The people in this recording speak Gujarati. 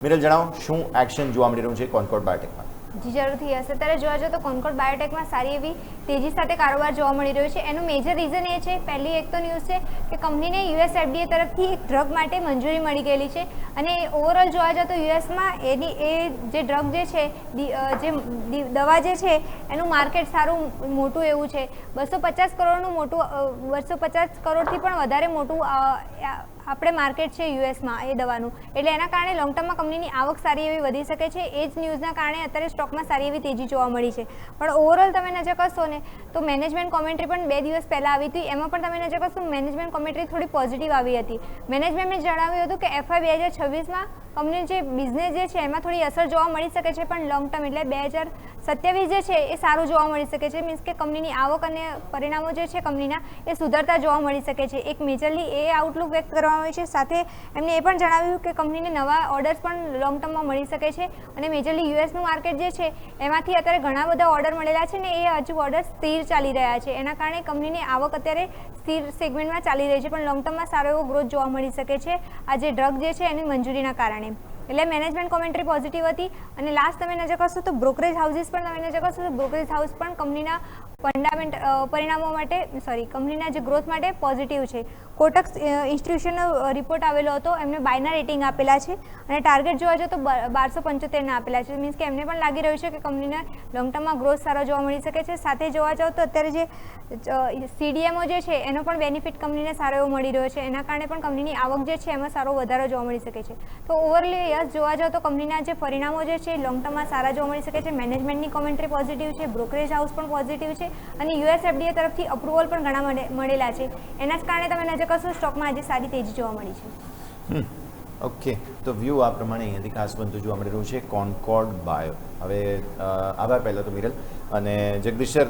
મિરલ જણાવો શું એક્શન જોવા મળી રહ્યું છે કોન્કોર્ડ બાયોટેકમાં? જી જરૂરથી હશે. અત્યારે જોવા જાઓ તો કોન્કોર્ડ બાયોટેકમાં સારી એવી તેજી સાથે કારોબાર જોવા મળી રહ્યો છે. એનું મેજર રીઝન એ છે, પહેલી એક તો ન્યૂઝ છે કે કંપનીને યુએસ એફડીએ તરફથી એક ડ્રગ માટે મંજૂરી મળી ગયેલી છે અને ઓવરઓલ જોવા જાઓ તો યુએસમાં એની એ જે ડ્રગ જે છે, જે દવા જે છે એનું માર્કેટ સારું મોટું એવું છે. 250 કરોડનું મોટું, 250 કરોડથી પણ વધારે મોટું આપણે માર્કેટ છે યુએસમાં એ દવાનું. એટલે એના કારણે લોંગ ટર્મમાં કંપનીની આવક સારી એવી વધી શકે છે. એ જ ન્યૂઝના કારણે અત્યારે સ્ટોકમાં સારી એવી તેજી જોવા મળી છે. પણ ઓવરઓલ તમે નજર કરશો ને તો મેનેજમેન્ટ કોમેન્ટ્રી પણ 2 દિવસ પહેલાં આવી હતી. એમાં પણ તમે નજર કરશો મેનેજમેન્ટ કોમેન્ટ્રી થોડી પોઝિટિવ આવી હતી. મેનેજમેન્ટે જણાવ્યું હતું કે FY 2026માં કંપની જે બિઝનેસ જે છે એમાં થોડી અસર જોવા મળી શકે છે, પણ લોંગ ટર્મ એટલે 2027 જે છે એ સારું જોવા મળી શકે છે. મીન્સ કે કંપનીની આવક અને પરિણામો જે છે કંપનીના એ સુધરતા જોવા મળી શકે છે. એક મેજરલી એ આઉટલુક વ્યક્ત કરવામાં આવે છે. સાથે એમને એ પણ જણાવ્યું કે કંપનીને નવા ઓર્ડર્સ પણ લોંગ ટર્મમાં મળી શકે છે અને મેજરલી યુએસનું માર્કેટ જે છે એમાંથી અત્યારે ઘણા બધા ઓર્ડર મળેલા છે ને એ હજુ ઓર્ડર સ્થિર ચાલી રહ્યા છે. એના કારણે કંપનીની આવક અત્યારે સ્થિર સેગમેન્ટમાં ચાલી રહી છે, પણ લોંગ ટર્મમાં સારો એવો ગ્રોથ જોવા મળી શકે છે આ જે ડ્રગ જે છે એની મંજૂરીના કારણે. એટલે મેનેજમેન્ટ કોમેન્ટ્રી પોઝિટિવ હતી. અને લાસ્ટ તમે નજર કરશો તો બ્રોકરેજ હાઉસીસ પણ તમે નજર કરશો તો બ્રોકરેજ હાઉસ પણ કંપનીના પરિણામો માટે કંપનીના જે ગ્રોથ માટે પોઝિટિવ છે. કોટક ઇન્સ્ટિટ્યુશનનો રિપોર્ટ આવેલો હતો, એમને બાયના રેટિંગ આપેલા છે અને ટાર્ગેટ જોવા જાઓ તો 1275 આપેલા છે. મીન્સ કે એમને પણ લાગી રહ્યું છે કે કંપનીના લોંગ ટર્મમાં ગ્રોથ સારો જોવા મળી શકે છે. સાથે જોવા જાઓ તો અત્યારે જે CDMO જે છે એનો પણ બેનિફિટ કંપનીને સારો એવો મળી રહ્યો છે. એના કારણે પણ કંપનીની આવક જે છે એમાં સારો વધારો જોવા મળી શકે છે. તો ઓવરલી જોવા જાઓ તો કંપનીના જે પરિણામો જે છે લોંગ ટર્મમાં સારા જોવા મળી શકે છે. મેનેજમેન્ટની કોમેન્ટ્રી પોઝિટિવ છે, બ્રોકરેજ હાઉસ પણ પોઝિટિવ છે અને યુએસ એફડીએ તરફથી અપ્રુવલ પણ ઘણા મળેલા છે. એના જ કારણે તમે નજર કરશો સ્ટોકમાં આજે સારી તેજી જોવા મળી છે. ઓકે, તો વ્યૂ આ પ્રમાણે અહીંયાથી ખાસ બનતું જોવા મળી રહ્યું છે કોન્કોર્ડ બાયો. હવે આભાર પહેલાં તો મિરલ અને જગદીશ સર.